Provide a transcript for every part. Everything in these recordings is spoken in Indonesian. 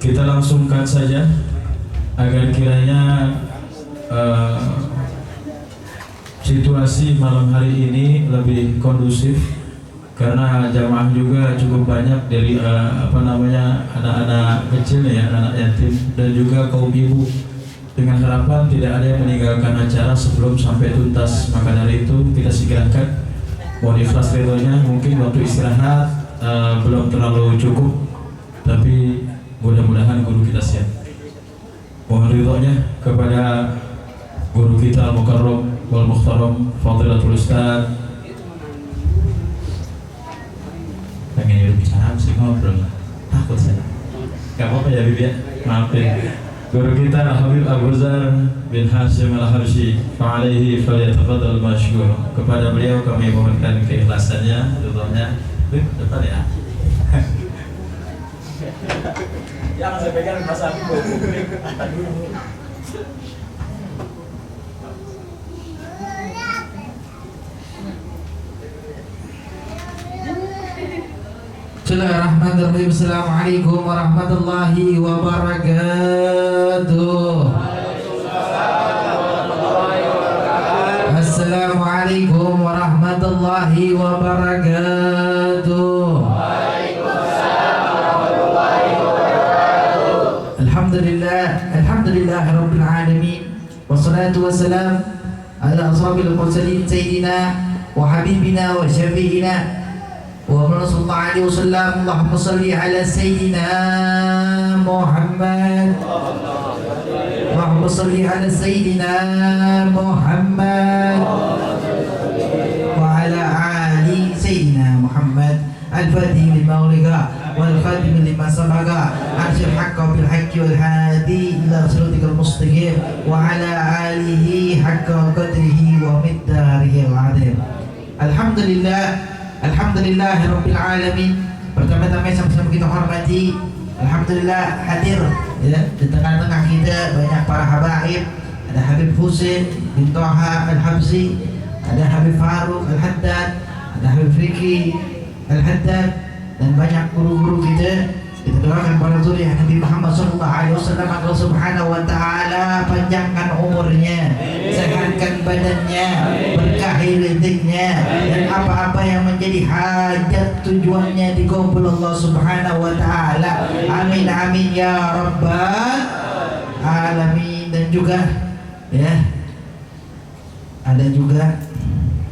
Kita langsungkan saja agar kiranya situasi malam hari ini lebih kondusif, karena jamaah juga cukup banyak dari anak-anak kecil ya, anak yatim dan juga kaum ibu. Dengan harapan tidak ada yang meninggalkan acara sebelum sampai tuntas. Maka dari itu kita segerakan. Mohon ikhlas ridhonya, mungkin waktu istirahat belum terlalu cukup, tapi mudah-mudahan guru kita siap. Mohon ridhonya kepada guru kita Al-Mukarram wal Mukhtaram Fadilatul Ustaz. Pengen hidup bicara sih, ngobrol takut saya. Gak apa-apa ya Bibi ya, maafin. Guru kita Habib Abu Zar bin Hashim Al-Harsyi fa'alaihi falyatafaddal masykur. Kepada beliau kami mohonkan keikhlasannya, ridhonya. Depan ya. Jangan saya pegang masa aku Bismillahirrahmanirrahim. Assalamualaikum warahmatullahi wabarakatuh. Assalamualaikum warahmatullahi wabarakatuh. Alhamdulillah rabbil alamin. Wassalatu wassalam ala asrafil mursalin sayyidina wa habibina wa syafi'ina wa sallallahu alaihi wasallam. Allahumma salli ala sayyidina Muhammad. Allahumma salli ala sayyidina Muhammad wa ala ali sayyidina Muhammad. Al-Fatih lima ulika wal khatim lima sabaga arsyil haqqa bil haqqi wal hadi ila siratikal mustaqim wa ala alihi haqqa qadrihi wa miqdarihi al-azim. Alhamdulillah rabbil alamin. Pertama-tama sama-sama kita hormati, alhamdulillah hadir ya di tengah-tengah kita banyak para habaib. Ada Habib Husain bin Toha Al-Habsyi, ada Habib Faruk Al-Haddad, ada Habib Fikri Al-Haddad, dan banyak guru-guru kita. Kita doakan para zuriyah Nabi Muhammad SAW, Allah Subhanahu wa Ta'ala panjangkan umurnya, sehatkan badannya, berkahi rezeknya, dan apa-apa yang menjadi hajat tujuannya dikabul Allah Subhanahu wa Ta'ala. Amin amin ya rabbal alamin. Dan juga ya ada juga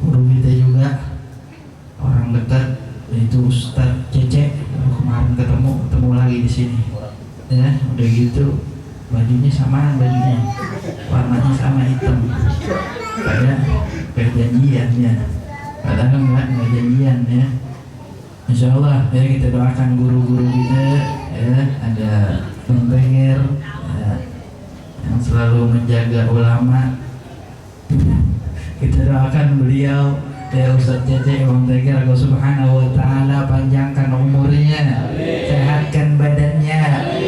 guru kita juga orang dekat, yaitu Ustaz Cecek. Kemarin ketemu lagi di sini ya, udah gitu bajunya sama, warnanya sama, hitam, kayak janjian ya, padahal nggak janjian ya. Insya Allah ya, kita doakan guru-guru kita ya, ada Bang Tenger ya, yang selalu menjaga ulama. Kita doakan beliau ya, Ustaz Cece Bang Teger, Allah Subhanahu wa Ta'ala panjangkan umurnya, sehatkan badannya,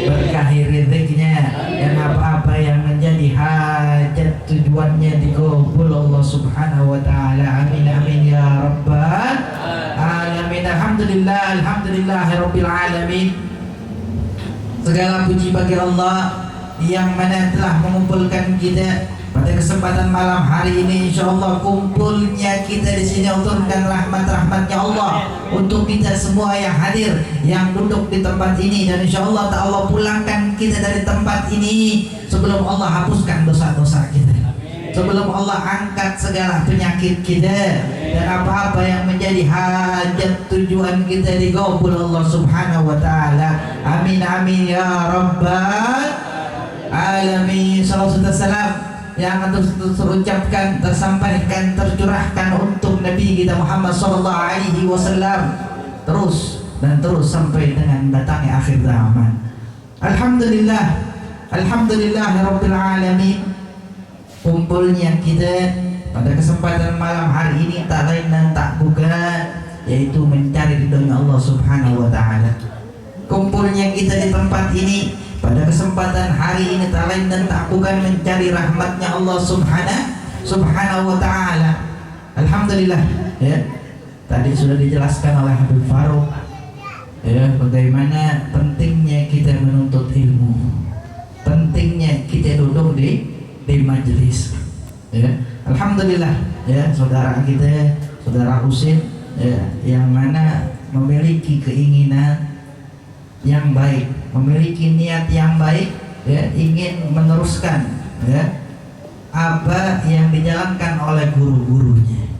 berkahi rezeknya, dan apa-apa yang menjadi hajat tujuannya dikabul Allah Subhanahu wa Ta'ala. Amin amin ya rabbal alamin. Alhamdulillah rabbil alamin. Segala puji bagi Allah yang mana telah mengumpulkan kita pada kesempatan malam hari ini. InsyaAllah kumpulnya kita di sini turunkan rahmat-rahmatnya Allah untuk kita semua yang hadir, yang duduk di tempat ini. Dan InsyaAllah Allah pulangkan kita dari tempat ini sebelum Allah hapuskan dosa-dosa kita, sebelum Allah angkat segala penyakit kita, dan apa-apa yang menjadi hajat tujuan kita dikabul Allah Subhanahu wa Ta'ala. Amin amin ya rabbal alamin. Salam yang terucapkan, tersampaikan, tercurahkan untuk Nabi kita Muhammad sallallahu alaihi wasallam terus sampai dengan datangnya akhir zaman. Alhamdulillah rabbil alamin. Kumpulnya kita pada kesempatan malam hari ini tak lain dan tak bukan, yaitu mencari ridhonya Allah Subhanahu wa Ta'ala. Kumpulnya kita di tempat ini pada kesempatan hari ini tak lain dan tak bukan mencari rahmatnya Allah Subhanahu wa Ta'ala. Alhamdulillah ya. Tadi sudah dijelaskan oleh Habib Faruk ya, bagaimana pentingnya kita menuntut ilmu. Ya, alhamdulillah ya saudara kita, saudara Husin ya, yang mana memiliki keinginan yang baik, memiliki niat yang baik ya, ingin meneruskan ya apa yang dijalankan oleh guru-gurunya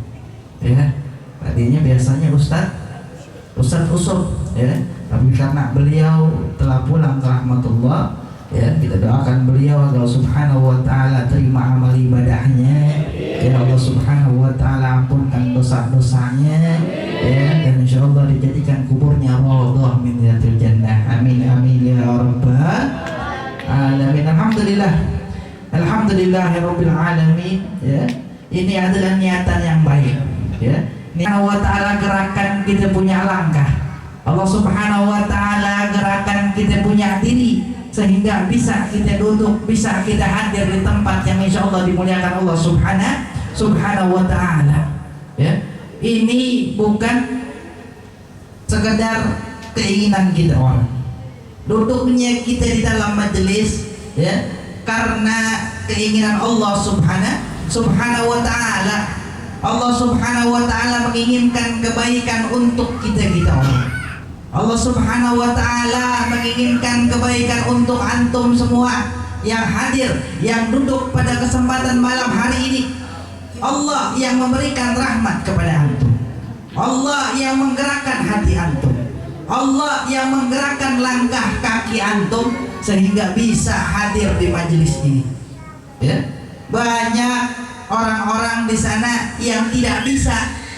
ya. Tadinya biasanya Ustadz Usop ya, tapi karena beliau telah pulang ke rahmatullah ya, kita doakan beliau agar subhanahu wa ta'ala terima amal ibadahnya ya, Allah subhanahu wa ta'ala ampunkan dosa-dosanya ya, dan insyaallah dijadikan kuburnya raudhah min riyadil jannah, amin amin ya rabbal alamin. Alhamdulillahirabbil alamin ya. Ini adalah niatan yang baik ya. Subhanahu wa ta'ala gerakan kita punya langkah, Allah subhanahu wa ta'ala gerakan kita punya diri, sehingga bisa kita duduk, bisa kita hadir di tempat yang insya Allah dimuliakan Allah subhanahu wa ta'ala ya. Ini bukan sekedar keinginan kita orang, duduknya kita di dalam majelis ya, karena keinginan Allah subhanahu wa ta'ala. Allah subhanahu wa ta'ala menginginkan kebaikan untuk kita orang. Allah subhanahu wa ta'ala menginginkan kebaikan untuk antum semua yang hadir, yang duduk pada kesempatan malam hari ini. Allah yang memberikan rahmat kepada antum, Allah yang menggerakkan hati antum, Allah yang menggerakkan langkah kaki antum sehingga bisa hadir di majelis ini ya. Banyak orang-orang di sana yang tidak bisa,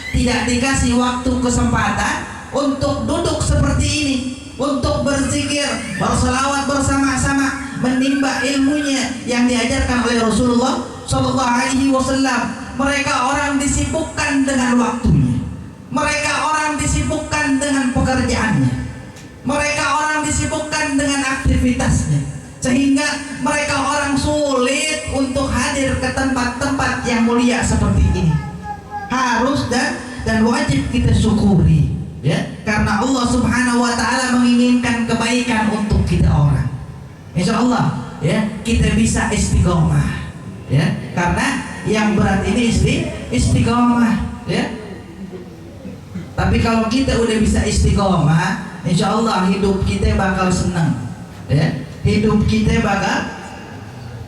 tidak dikasih waktu kesempatan untuk duduk seperti ini, untuk berzikir, berselawat bersama-sama, menimba ilmunya yang diajarkan oleh Rasulullah Shallallahu Alaihi Wasallam. Mereka orang disibukkan dengan waktunya, mereka orang disibukkan dengan pekerjaannya, mereka orang disibukkan dengan aktivitasnya, sehingga mereka orang sulit untuk hadir ke tempat-tempat yang mulia seperti ini. Harus dan wajib kita syukuri ya, karena Allah subhanahu wa ta'ala menginginkan kebaikan untuk kita orang. Insya Allah ya, kita bisa istiqomah ya, karena yang berat ini istiqomah ya. Tapi kalau kita udah bisa istiqomah, insya Allah hidup kita bakal senang ya, hidup kita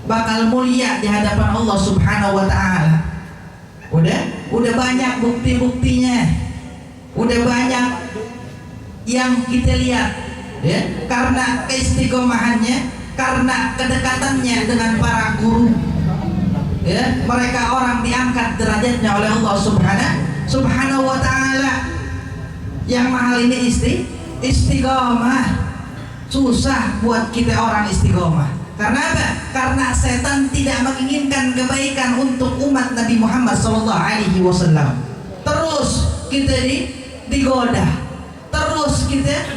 bakal mulia di hadapan Allah subhanahu wa ta'ala. Udah banyak bukti-buktinya, udah banyak yang kita lihat ya, karena keistiqomahannya, karena kedekatannya dengan para guru ya, mereka orang diangkat derajatnya oleh Allah subhanahu wa ta'ala. Yang mahal ini istiqomah. Susah buat kita orang istiqomah. Karena apa? Karena setan tidak menginginkan kebaikan untuk umat Nabi Muhammad SAW. Terus kita digoda, terus kita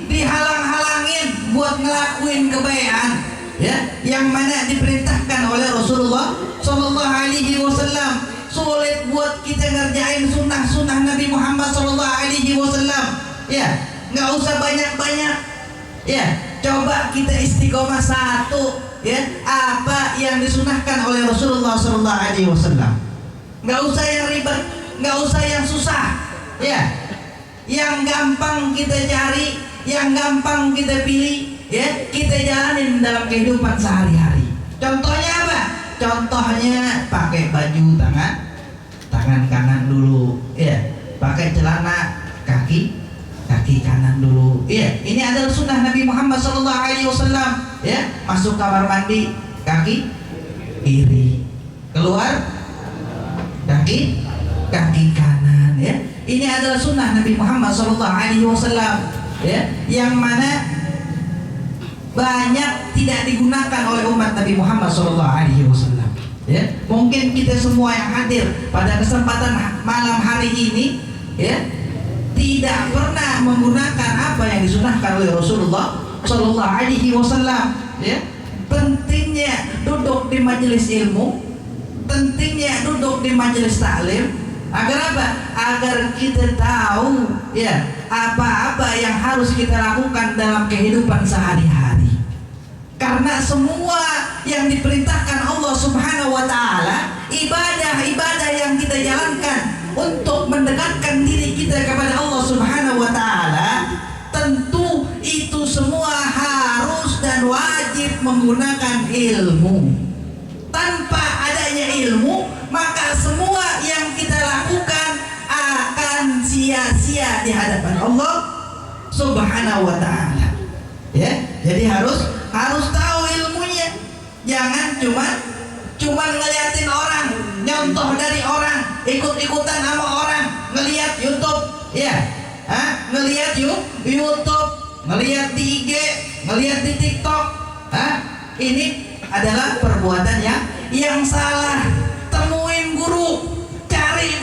dihalang-halangin buat ngelakuin kebaikan ya, yang mana diperintahkan oleh Rasulullah SAW. Sulit buat kita ngerjain sunnah Nabi Muhammad SAW ya, nggak usah banyak-banyak ya. Coba kita istiqomah satu ya, apa yang disunahkan oleh Rasulullah SAW. Nggak usah yang ribet, nggak usah yang susah ya, yang gampang kita cari, yang gampang kita pilih ya, kita jalanin dalam kehidupan sehari-hari. Contohnya apa? Contohnya pakai baju tangan kanan dulu ya, pakai celana kaki kanan dulu ya. Ini adalah sunnah Nabi Muhammad SAW ya. Masuk kamar mandi kaki kiri, keluar kaki kanan ya. Ini adalah sunnah Nabi Muhammad SAW ya, yang mana banyak tidak digunakan oleh umat Nabi Muhammad SAW ya. Mungkin kita semua yang hadir pada kesempatan malam hari ini ya, tidak pernah menggunakan apa yang disunahkan oleh Rasulullah Shallallahu Alaihi Wasallam ya. Pentingnya duduk di majelis ilmu, pentingnya duduk di majelis taklim. Agar apa? Agar kita tahu ya, apa-apa yang harus kita lakukan dalam kehidupan sehari-hari. Karena semua yang diperintahkan Allah Subhanahu wa taala, ibadah-ibadah yang kita jalankan untuk mendekatkan diri kita kepada Allah Subhanahu wa taala, tentu itu semua harus dan wajib menggunakan ilmu. Tanpa adanya ilmu, maka semua yang kita lakukan akan sia-sia di hadapan Allah Subhanahu wa taala. Ya, jadi harus tahu ilmunya. Jangan cuma ngeliatin orang, nyontoh dari orang, ikut-ikutan sama orang, ngeliat YouTube, ya, ngeliat YouTube, ngeliat di IG, ngeliat di TikTok, ini adalah perbuatan yang salah. Temuin guru, cari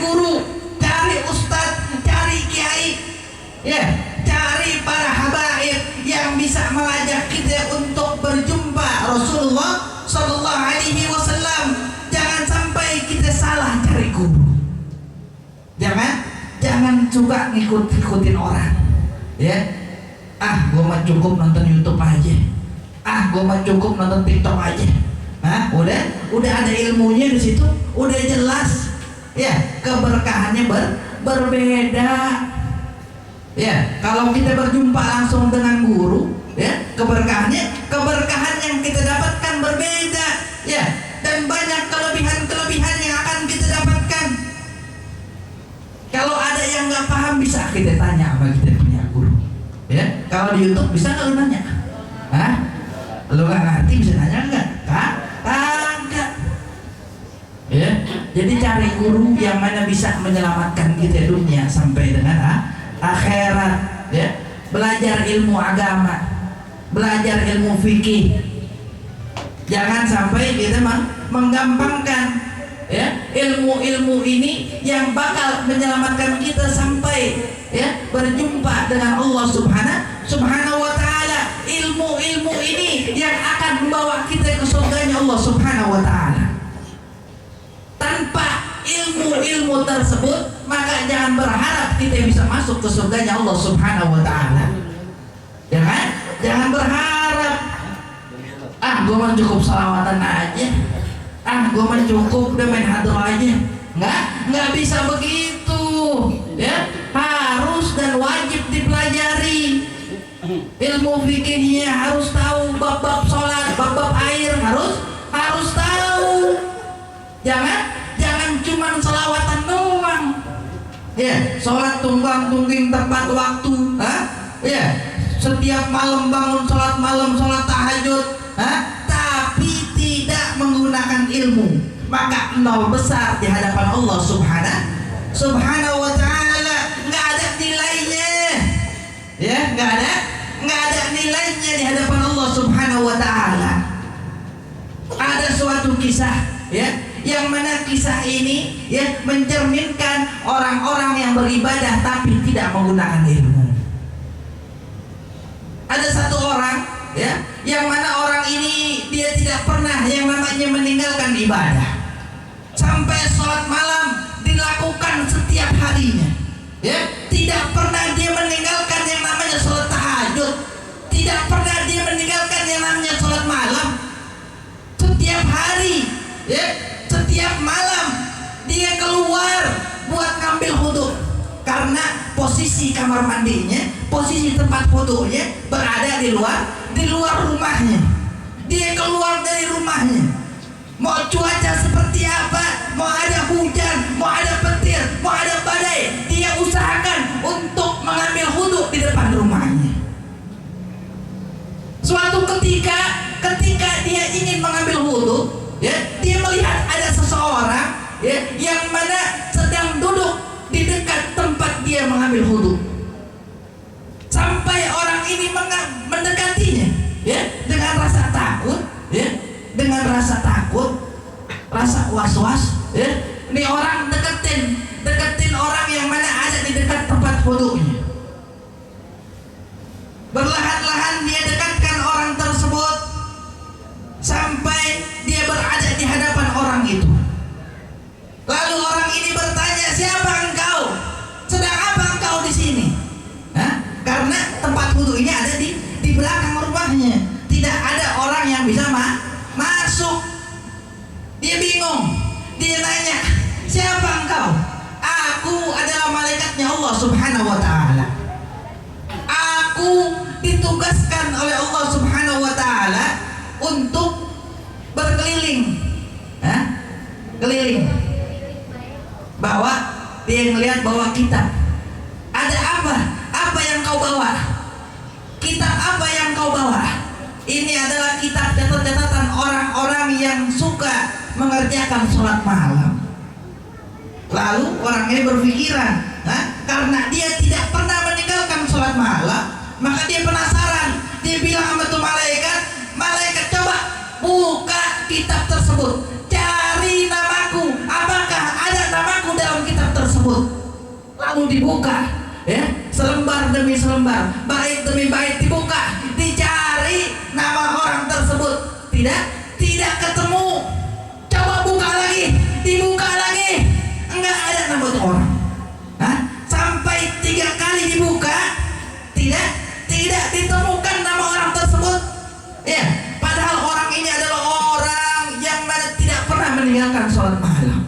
ustadz, cari kiai, ya, cari para habaib yang bisa mengajak kita untuk berjumpa Rasulullah Sallallahu Alaihi Wasallam. Jangan sampai kita salah cari guru. Jangan suka ngikutin orang, ya. Gua mah cukup nonton YouTube aja. Gua mah cukup nonton TikTok aja. Udah ada ilmunya di situ, udah jelas. Ya, keberkahannya berbeda. Ya, kalau kita berjumpa langsung dengan guru, ya, keberkahan yang kita dapatkan berbeda. Ya, dan banyak kelebihan yang akan kita dapatkan. Kalau ada yang nggak paham, bisa kita tanya sama kita punya guru. Ya, kalau di YouTube bisa nggak lu nanya? Lu nggak ngerti bisa nanya nggak? Kagak. Ya, jadi cari guru yang mana bisa menyelamatkan kita dunia sampai dengan akhirat. Ya, belajar ilmu agama, belajar ilmu fikih. Jangan sampai kita menggampangkan, ya, ilmu-ilmu ini yang bakal menyelamatkan kita sampai, ya, berjumpa dengan Allah Subhanahu wa taala. Ilmu-ilmu ini yang akan membawa kita ke surganya Allah Subhanahu wa taala. Tanpa ilmu-ilmu tersebut, maka jangan berharap kita bisa masuk ke surganya Allah Subhanahu wa taala. Ya kan? Jangan berharap, gue mah cukup salawatan aja. Gue mah cukup udah main hadroh aja. Nggak bisa begitu. Ya, harus dan wajib dipelajari. Ilmu fikihnya harus tahu, bab-bab sholat, bab-bab air harus tahu. Jangan cuma selawatan doang. Ya, sholat tunggang-tungging tepat waktu. Ya, setiap malam bangun sholat malam, sholat tahajud. Tapi tidak menggunakan ilmu, maka nol besar di hadapan Allah Subhanahu wa taala. Nggak ada nilainya. Ya, nggak ada nilainya di hadapan Allah Subhanahu wa taala. Ada suatu kisah, ya, yang mana kisah ini, ya, mencerminkan orang-orang yang beribadah tapi tidak menggunakan ilmu. Ada satu orang, ya, yang mana orang ini dia tidak pernah yang namanya meninggalkan ibadah. Sampai sholat malam dilakukan setiap harinya, ya. Tidak pernah dia meninggalkan yang namanya sholat tahajud. Tidak pernah dia meninggalkan yang namanya sholat malam. Setiap hari, ya, setiap malam dia keluar buat ngambil wudu. Karena posisi kamar mandinya, posisi tempat wudunya berada di luar rumahnya. Dia keluar dari rumahnya. Mau cuaca seperti apa, mau ada hujan, mau ada petir, mau ada badai, dia usahakan untuk mengambil wudu di depan rumahnya. Suatu ketika dia ingin mengambil wudu, ya, dia melihat ada seseorang, ya, yang mana sedang duduk di dekat tempat dia mengambil wudu. Sampai orang ini mendekatinya, ya, dengan rasa takut, ya, dengan rasa takut, rasa was-was, ya. Ini orang deketin orang yang mana ada di dekat tempat wudunya. Berlahan-lahan dia dekatkan orang tersebut sampai dia berada di hadapan orang itu. Lalu orang ini bertanya, "Siapa engkau? Sedang apa engkau di sini?" Karena tempat wudu ini ada di belakang rumahnya. Tidak ada orang yang bisa masuk. bingung. Dia nanya, siapa engkau? Aku adalah malaikatnya Allah Subhanahu wa ta'ala. Aku ditugaskan oleh Allah Subhanahu wa ta'ala untuk berkeliling, keliling, bawa. Dia ngelihat bawa kitab. Ada apa? Apa yang kau bawa? Kitab apa yang kau bawa? Ini adalah kitab catatan orang-orang yang suka mengerjakan sholat malam. Lalu orang ini berpikiran, karena dia tidak pernah meninggalkan sholat malam, maka dia penasaran. Dia bilang sama tuh malaikat, malaikat coba buka kitab tersebut, cari namaku, apakah ada namaku dalam kitab tersebut. Lalu dibuka, selembar demi selembar, bait demi bait dibuka, dicari nama orang tersebut, tidak ketemu. Coba buka lagi, dibuka lagi, enggak ada nama itu orang. Sampai 3 kali dibuka, tidak ditemukan nama orang tersebut. Ya, padahal orang ini adalah orang yang mana tidak pernah meninggalkan sholat malam.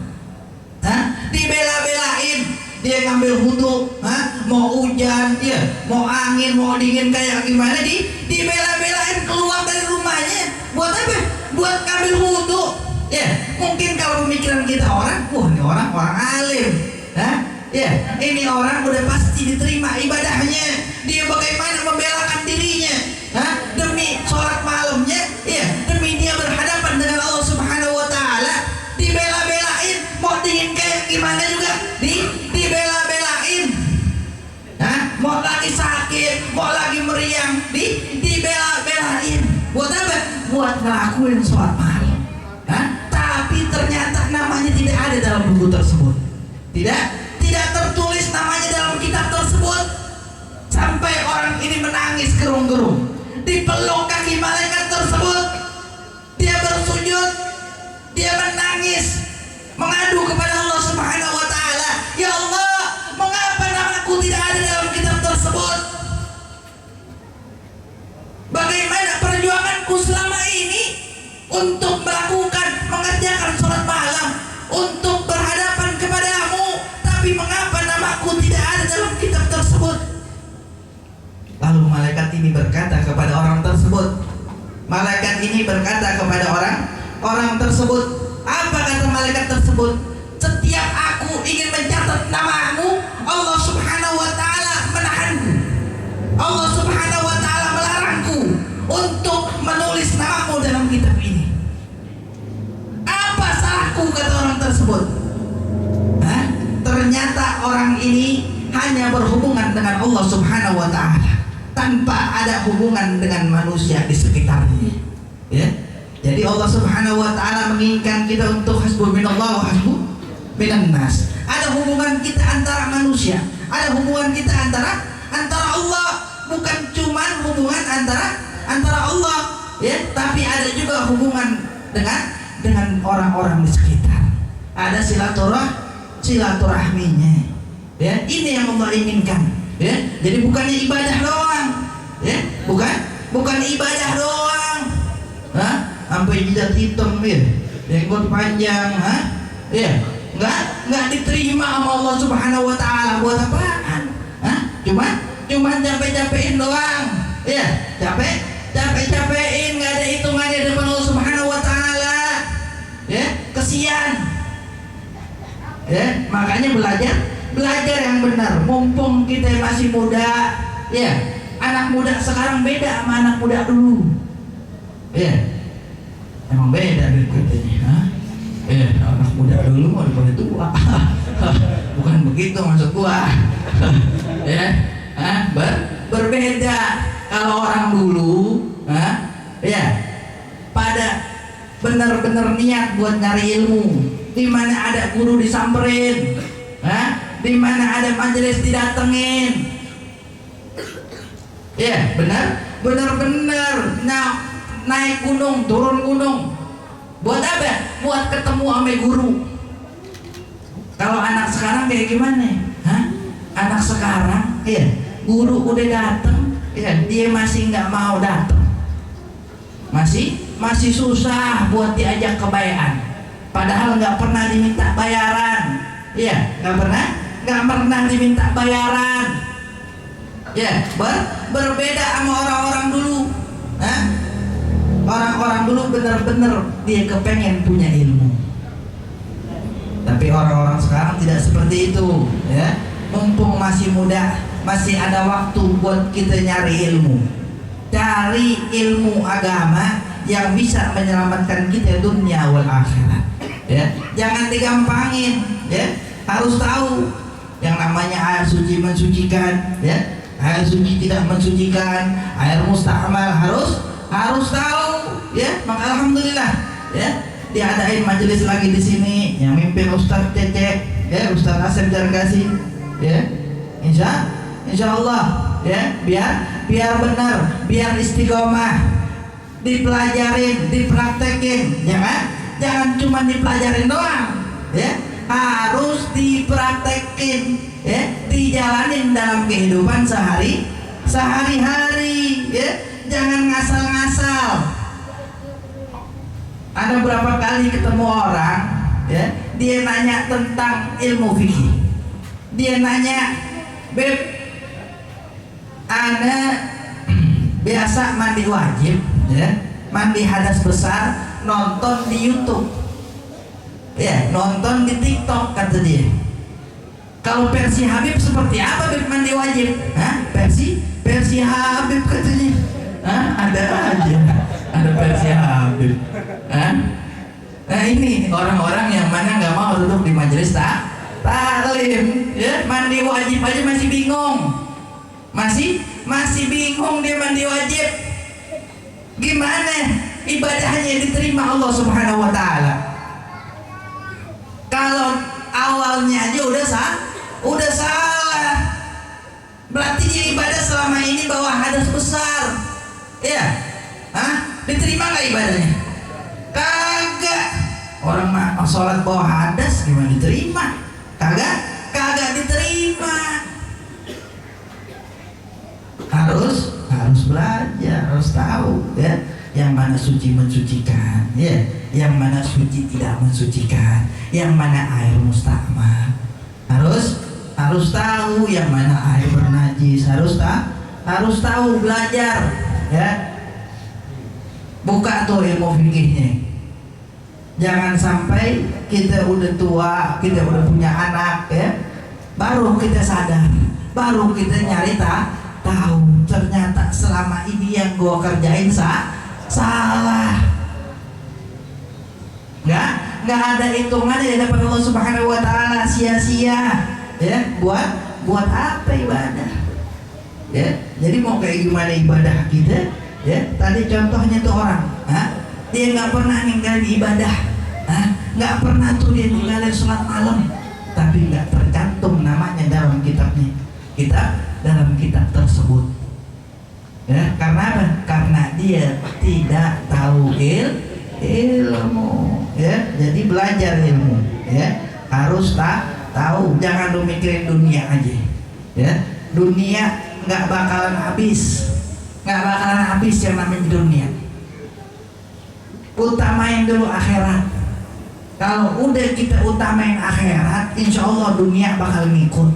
Dibela-belain, dia ngambil wudu, mau hujan, mau angin, mau dingin kayak gimana, dibela-belain keluar dari rumahnya. Buat apa? Buat ngambil wudu. Ya, mungkin kalau pemikiran kita orang, wah ini orang alim, ini orang udah pasti diterima ibadahnya. Dia bagaimana membelakan dirinya, demi sholat malamnya, demi dia berhadapan dengan Allah Subhanahu Wa Taala. Dibela-belain, mau dingin kayak gimana juga, dibela-belain. Mau lagi sakit, mau lagi meriang, dibela-belain. Buat apa? Buat ngelakuin sholat malam. Tapi ternyata namanya tidak ada dalam buku tersebut. Tidak tertulis namanya dalam kitab tersebut. Sampai orang ini menangis gerung-gerung, dipeluk kaki malaikat tersebut. Dia bersujud, dia menangis, mengadu kepada Allah Subhanahu wa ta'ala. Ya Allah, mengapa namaku tidak ada dalam kitab tersebut? Bagaimana perjuanganku selama ini untuk melakukan, mengerjakan sholat malam, untuk berhadapan kepadamu, tapi mengapa namaku tidak ada dalam kitab tersebut? Lalu malaikat ini berkata kepada orang tersebut, orang tersebut, apa kata malaikat tersebut? Setiap aku ingin mencatat namamu, Allah Subhanahu wa ta'ala menahanku. Allah Subhanahu wa ta'ala melarangku untuk menulis namamu dalam kitab ini. Apa salahku, kata orang tersebut? Ternyata orang ini hanya berhubungan dengan Allah Subhanahu wa ta'ala, tanpa ada hubungan dengan manusia di sekitarnya. Jadi Allah Subhanahu wa ta'ala menginginkan kita untuk hasbu minallah wa hasbu minan nas. Ada hubungan kita antara manusia, ada hubungan kita antara Allah, bukan cuman hubungan antara Allah, tapi ada juga hubungan dengan orang-orang di sekitar. Ada silaturahminya. Ini yang Allah inginkan. Jadi bukannya ibadah doang, bukan ibadah doang. Sampai jidat hitam, jenggot panjang, nggak diterima sama Allah Subhanahu wa ta'ala. Buat apaan? Cuman capek-capekin doang. Capek-capekin, nggak ada hitungannya depan Allah Subhanahu wa ta'ala. Kesian. Makanya belajar yang benar, mumpung kita masih muda. Anak muda sekarang beda sama anak muda dulu. Emang beda katanya. Anak muda dulu mau daripada tua. Bukan begitu maksud gua. Berbeda. Kalau orang dulu, pada benar-benar niat buat nyari ilmu. Di mana ada guru disamperin, di mana ada majelis didatengin. Benar-benar. Nah, naik gunung, turun gunung. Buat apa? Buat ketemu sama guru. Kalau anak sekarang kayak gimana? Anak sekarang, guru udah dateng, dia masih nggak mau dateng. Masih susah buat diajak kebayaan. padahal nggak pernah diminta bayaran. Iya, nggak pernah diminta bayaran. Ya, berbeda sama orang-orang dulu. Hah? Orang-orang dulu benar-benar dia kepengen punya ilmu. Tapi orang-orang sekarang tidak seperti itu, ya. Mumpung masih muda, masih ada waktu buat kita nyari ilmu. Cari ilmu agama yang bisa menyelamatkan kita dunia wal akhirat. Ya, jangan digampangin, ya. Harus tahu yang namanya air suci mensucikan, ya. Air suci tidak mensucikan, air musta'mal harus tahu, ya. Maka alhamdulillah, ya. Diadain majelis lagi di sini yang mimpin Ustaz Cece, ya, Ustaz Asep Jargasi, ya. Insya Allah, ya, biar benar, biar istiqomah, dipelajarin, dipraktekin, jangan cuma dipelajarin doang, ya, harus dipraktekin, ya, dijalanin dalam kehidupan sehari-hari, ya, jangan ngasal-ngasal. Ada berapa kali ketemu orang, ya, dia nanya tentang ilmu fikih, dia nanya, Beb, ana biasa mandi wajib, ya, mandi hadas besar, nonton di YouTube, ya, nonton di TikTok, kata dia. Kalau versi Habib seperti apa Beb mandi wajib? Hah? Versi Habib katanya. Hah? Ada aja, ada versi Habib. Hah? Nah ini orang-orang yang mana nggak mau duduk di majelis taklim, ya, mandi wajib aja masih bingung, masih bingung dia mandi wajib. Gimana ibadahnya diterima Allah Subhanahu Wa Taala? Kalau awalnya aja udah salah, berarti dia ibadah selama ini bawa hadas besar, ya, diterima nggak ibadahnya? Kagak. Orang mah sholat bawa hadas gimana diterima? Kagak diterima. Harus belajar, harus tahu, ya, yang mana suci mensucikan, ya, yang mana suci tidak mensucikan, yang mana air musta'mal. Harus tahu yang mana air bernajis, harus tahu, belajar, ya. Buka tuh ilmu fikihnya. Jangan sampai kita udah tua, kita udah punya anak, ya, baru kita sadar, baru kita nyari tahu ternyata selama ini yang gua kerjain salah. Nggak ada hitungan di hadapan Allah Subhanahu Wa Taala, sia-sia, ya. Buat apa ibadah, ya? Jadi mau kayak gimana ibadah kita, ya? Tadi contohnya tuh orang, dia nggak pernah ninggalin ibadah, nggak pernah tuh dia ninggalin sholat malam, tapi nggak tercantum namanya dalam dalam kitab tersebut, ya. Karena apa? Karena dia tidak tahu ilmu, ya. Jadi belajar ilmu, ya, harus tahu. Jangan lu mikirin dunia aja, ya. Dunia nggak bakalan habis yang namanya dunia. Utamain dulu akhirat. Kalau udah kita utamain akhirat, insya Allah dunia bakal ngikut,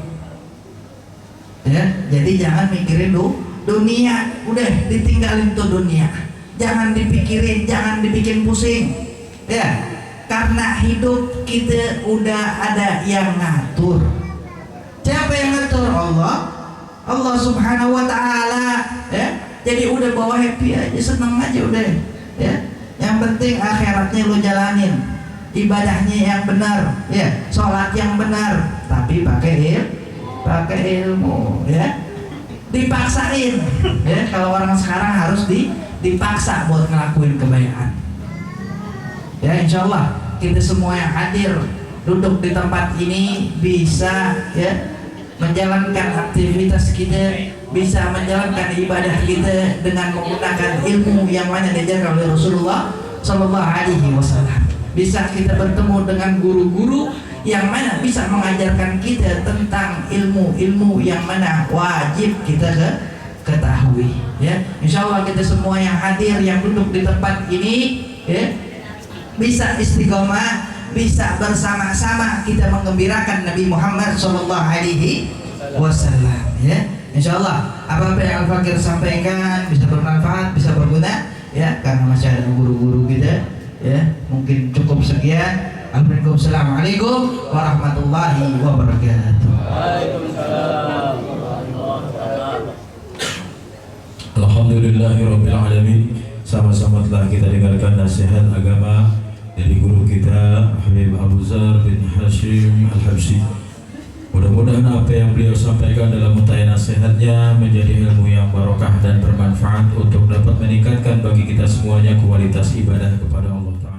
ya. Jadi jangan mikirin dunia, udah ditinggalin tuh dunia, jangan dipikirin, jangan dibikin pusing, ya. Karena hidup kita udah ada yang ngatur. Siapa yang ngatur? Allah Subhanahu Wa Taala, ya. Jadi udah bawa happy aja, seneng aja udah, ya. Yang penting akhiratnya lu jalanin, ibadahnya yang benar, ya, sholat yang benar, tapi pakai ilmu, ya. Dipaksain, ya. Kalau orang sekarang harus dipaksa buat ngelakuin kebaikan, ya. Insya Allah kita semua yang hadir duduk di tempat ini bisa, ya, menjalankan aktivitas kita, bisa menjalankan ibadah kita dengan menggunakan ilmu yang mana diajarkan oleh Rasulullah Sallallahu Alaihi Wasallam. Bisa kita bertemu dengan guru-guru yang mana bisa mengajarkan kita tentang ilmu-ilmu yang mana wajib kita ketahui, ya. Insya Allah kita semua yang hadir, yang duduk di tempat ini, ya, bisa istiqomah bisa bersama-sama kita menggembirakan Nabi Muhammad Sallallahu Alaihi Wasallam. Ya, insya Allah apa yang Al-Fakir sampaikan bisa bermanfaat, bisa berguna. Ya, karena masih ada guru-guru kita. Ya, mungkin cukup sekian. Assalamualaikum warahmatullahi wabarakatuh. Alhamdulillahirabbil alamin. Sama-sama telah kita dengarkan nasihat agama dari guru kita Habib Abu Zar bin Hashim Al-Habsyi. Mudah-mudahan apa yang beliau sampaikan dalam mutai nasihatnya menjadi ilmu yang barokah dan bermanfaat untuk dapat meningkatkan bagi kita semuanya kualitas ibadah kepada Allah Ta'ala.